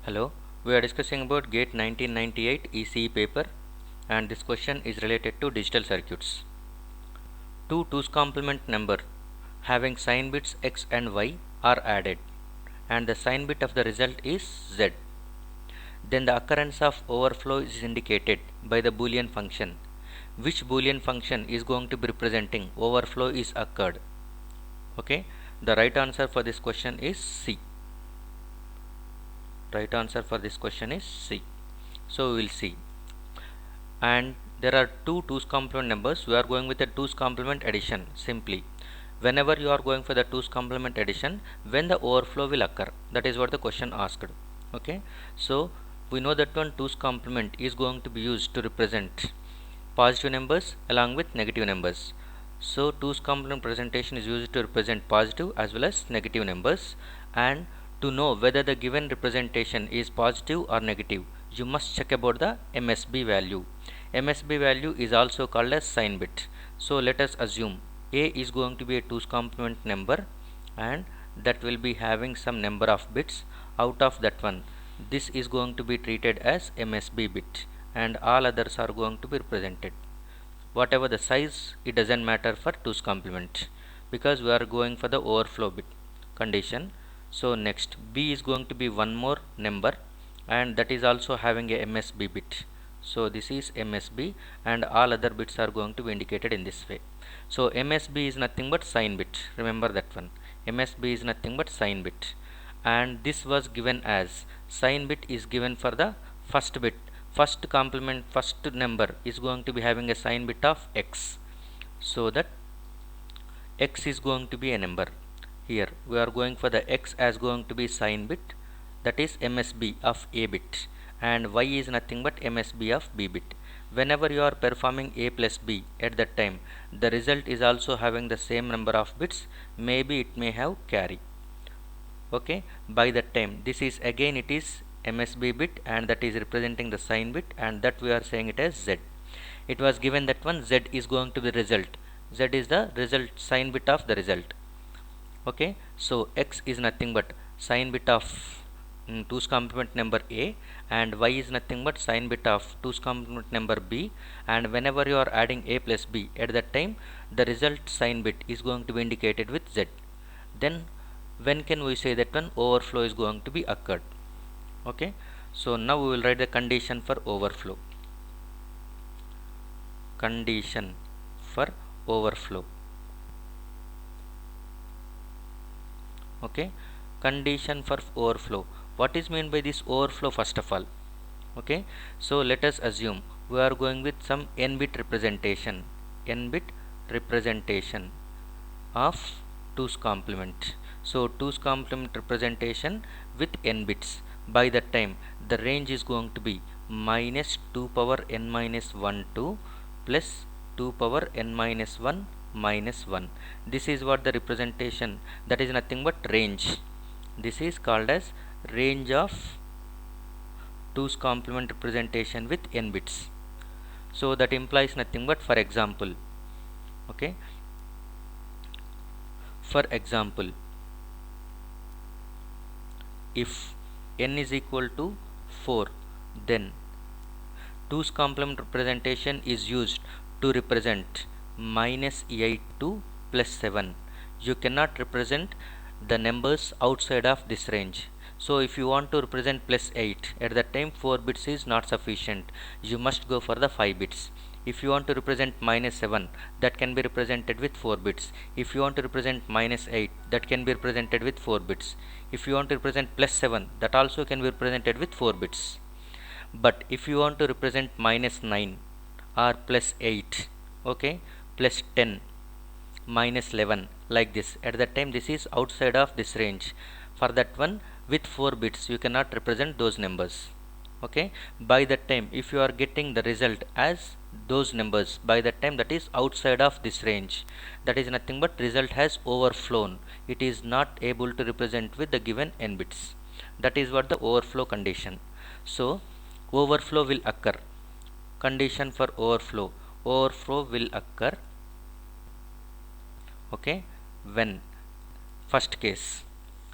Hello, we are discussing about GATE 1998 ECE paper, and this question is related to digital circuits. Two 2's complement number having sign bits x and y are added, and the sign bit of the result is z. Then the occurrence of overflow is indicated by the Boolean function. Which Boolean function is going to be representing overflow is occurred? Okay, the right answer for this question is C. Right answer for this question is C. So we will see. And there are two 2's complement numbers. We are going with the 2's complement addition simply. Whenever you are going for the 2's complement addition, when the overflow will occur, that is what the question asked. Okay, so we know that one 2's complement is going to be used to represent positive numbers along with negative numbers. So 2's complement presentation is used to represent positive as well as negative numbers, and to know whether the given representation is positive or negative, you must check about the MSB value. MSB value is also called as sign bit. So let us assume A is going to be a 2's complement number, and that will be having some number of bits. Out of that one, this is going to be treated as MSB bit, and all others are going to be represented. Whatever the size, it doesn't matter for 2's complement, because we are going for the overflow bit condition. So next, B is going to be one more number, and that is also having a MSB bit. So this is MSB, and all other bits are going to be indicated in this way. So MSB is nothing but sign bit. Remember that one. MSB is nothing but sign bit, and this was given as sign bit is given for the first bit. First complement, first number is going to be having a sign bit of x, so that x is going to be a number. Here we are going for the x as going to be sign bit, that is MSB of a bit, and y is nothing but MSB of b bit. Whenever you are performing a plus b, at that time the result is also having the same number of bits, maybe it may have carry. Okay, by that time this is again it is MSB bit, and that is representing the sign bit, and that we are saying it as z. It was given that one z is going to be result. Z is the result sign bit of the result. Okay, so x is nothing but sign bit of 2's complement number a, and y is nothing but sign bit of 2's complement number b, and whenever you are adding a plus b, at that time the result sign bit is going to be indicated with z. Then when can we say that one overflow is going to be occurred? Okay, so now we will write the condition for overflow. Condition for overflow. Okay, condition for overflow. What is meant by this overflow first of all? Okay, so let us assume we are going with some n bit representation, n bit representation of 2's complement. So 2's complement representation with n bits. By that time the range is going to be minus 2 power n minus 1 to plus 2 power n minus 1 minus 1. This is what the representation, that is nothing but range. This is called as range of 2's complement representation with n bits. So that implies nothing but, for example, okay, for example, if n is equal to 4, then 2's complement representation is used to represent minus 8 to plus 7. You cannot represent the numbers outside of this range. So if you want to represent plus 8, at that time 4 bits is not sufficient. You must go for the 5 bits. If you want to represent minus 7, that can be represented with 4 bits. If you want to represent minus 8, that can be represented with 4 bits. If you want to represent plus 7, that also can be represented with 4 bits. But if you want to represent minus 9 or plus 8, okay, plus 10, minus 11, like this, at that time this is outside of this range. For that one, with 4 bits you cannot represent those numbers. Okay, by that time if you are getting the result as those numbers, by that time that is outside of this range, that is nothing but result has overflown. It is not able to represent with the given n bits. That is what the overflow condition. So overflow will occur. Condition for overflow. Overflow will occur, okay, when first case,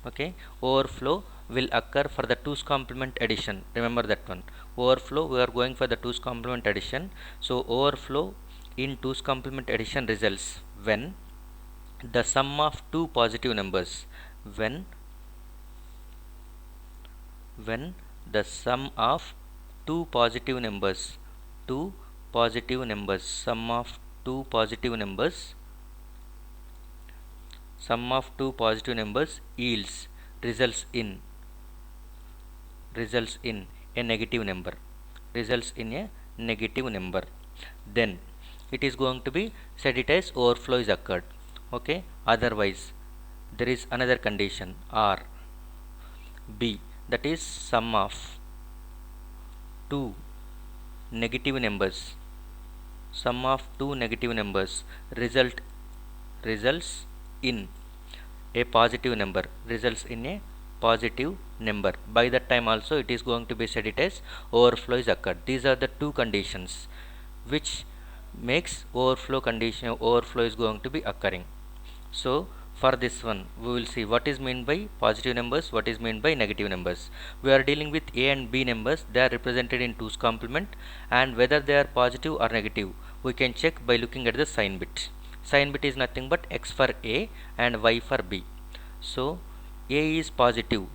okay, overflow will occur for the 2's complement addition. Remember that one. Overflow, we are going for the 2's complement addition. So overflow in 2's complement addition results when the sum of two positive numbers, when the sum of two positive numbers, sum of two positive numbers, yields, results in a negative number, then it is going to be said it as overflow is occurred. Okay, otherwise there is another condition, or B, that is sum of two negative numbers, results in a positive number, by that time also it is going to be said it as overflow is occurred. These are the two conditions which makes overflow is going to be occurring. So for this one we will see what is meant by positive numbers, what is meant by negative numbers. We are dealing with A and B numbers. They are represented in 2's complement, and whether they are positive or negative we can check by looking at the sign bit. Sign bit is nothing but X for A and Y for B. So A is positive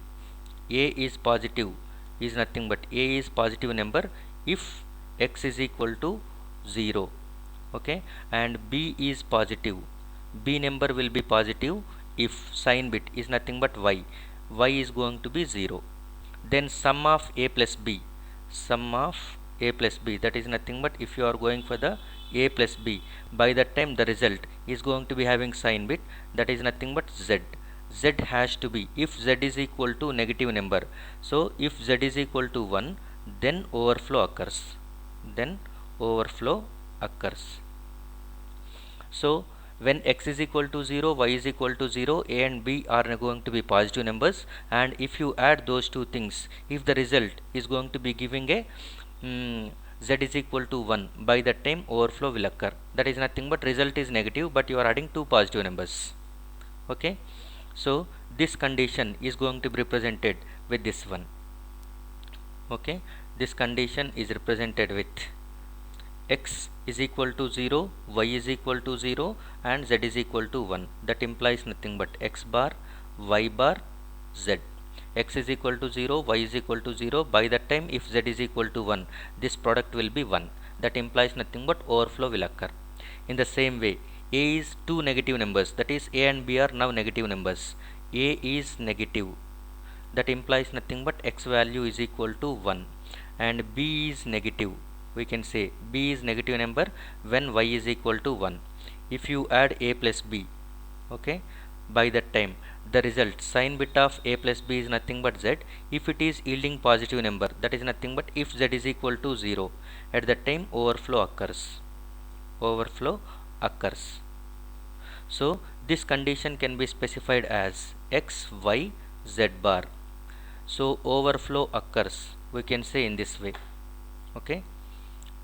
is nothing but A is positive number if X is equal to 0. Okay, and B is positive, B number will be positive if sign bit is nothing but Y is going to be 0. Then sum of A plus B, that is nothing but if you are going for the A plus B, by that time the result is going to be having sign bit, that is nothing but Z. Z has to be, if Z is equal to negative number, so if Z is equal to 1, then overflow occurs. So when X is equal to 0, Y is equal to 0, A and B are going to be positive numbers, and if you add those two things, if the result is going to be giving a Z is equal to 1, by that time overflow will occur. That is nothing but result is negative, but you are adding two positive numbers. Okay, so this condition is going to be represented with this one. Okay, this condition is represented with X is equal to 0, Y is equal to 0, and Z is equal to 1. That implies nothing but X bar, Y bar, Z. X is equal to 0, Y is equal to 0. By that time, if Z is equal to 1, this product will be 1. That implies nothing but overflow will occur. In the same way, A is two negative numbers, that is A and B are now negative numbers. A is negative, that implies nothing but X value is equal to 1, and B is negative. We can say B is negative number when Y is equal to 1. If you add A plus B, okay, by that time the result sign bit of A plus B is nothing but Z. If it is yielding positive number, that is nothing but if Z is equal to 0, at that time overflow occurs. So this condition can be specified as X, Y, Z bar. So overflow occurs, we can say in this way. Okay,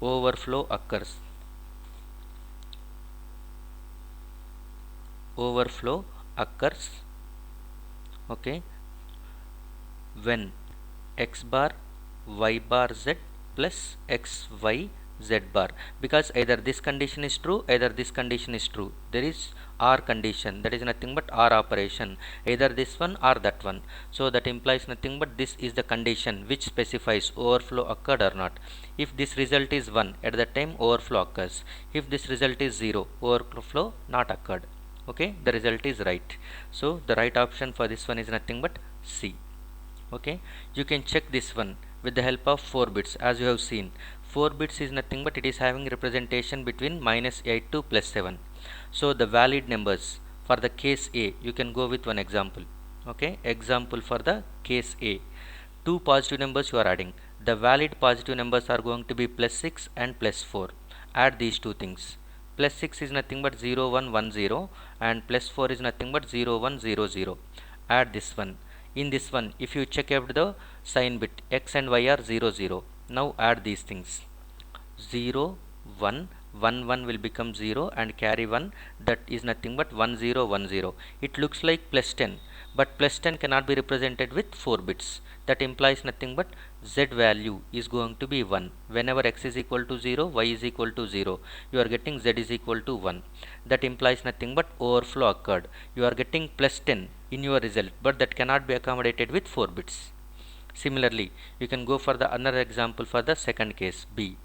overflow occurs okay, when X bar, Y bar, Z plus X, Y, Z bar, because either this condition is true, either this condition is true. There is OR condition, that is nothing but OR operation, either this one or that one. So that implies nothing but this is the condition which specifies overflow occurred or not. If this result is 1, at that time overflow occurs. If this result is 0, overflow not occurred. Okay, the result is right. So the right option for this one is nothing but C. Okay, you can check this one with the help of 4 bits. As you have seen, 4 bits is nothing but it is having representation between -8 to +7. So the valid numbers for the case A, you can go with one example. Okay, example for the case A, two positive numbers you are adding. The valid positive numbers are going to be +6 and +4. Add these two things. +6 is nothing but 0 1 1 0, and +4 is nothing but 0 1 0 0. Add this one. In this one, if you check out the sign bit, X and Y are 0 0. Now add these things. 0 1 1 1 will become 0 and carry 1, that is nothing but 1 0 1 0. It looks like +10, but plus 10 cannot be represented with 4 bits. That implies nothing but z value is going to be 1. Whenever x is equal to 0, y is equal to 0, you are getting z is equal to 1. That implies nothing but overflow occurred. You are getting plus 10 in your result, but that cannot be accommodated with 4 bits. Similarly, you can go for the another example for the second case B.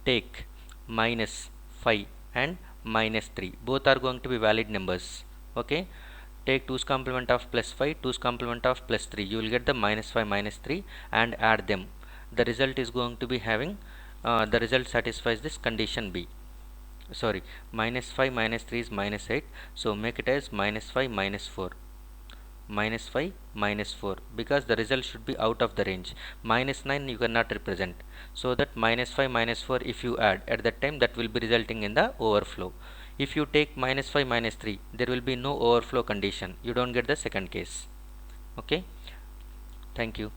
Take minus 5 and minus 3, both are going to be valid numbers. Okay, take 2's complement of plus 5, 2's complement of plus 3, you will get the minus 5 minus 3 and add them. The result is going to be having the result satisfies this condition B. Sorry, minus 5 minus 3 is minus 8, so make it as minus 5 minus 4, minus 5 minus 4, because the result should be out of the range. Minus 9 you cannot represent, so that minus 5 minus 4 if you add at that time, that will be resulting in the overflow. If you take minus 5 minus 3, there will be no overflow condition, you don't get the second case. Okay, thank you.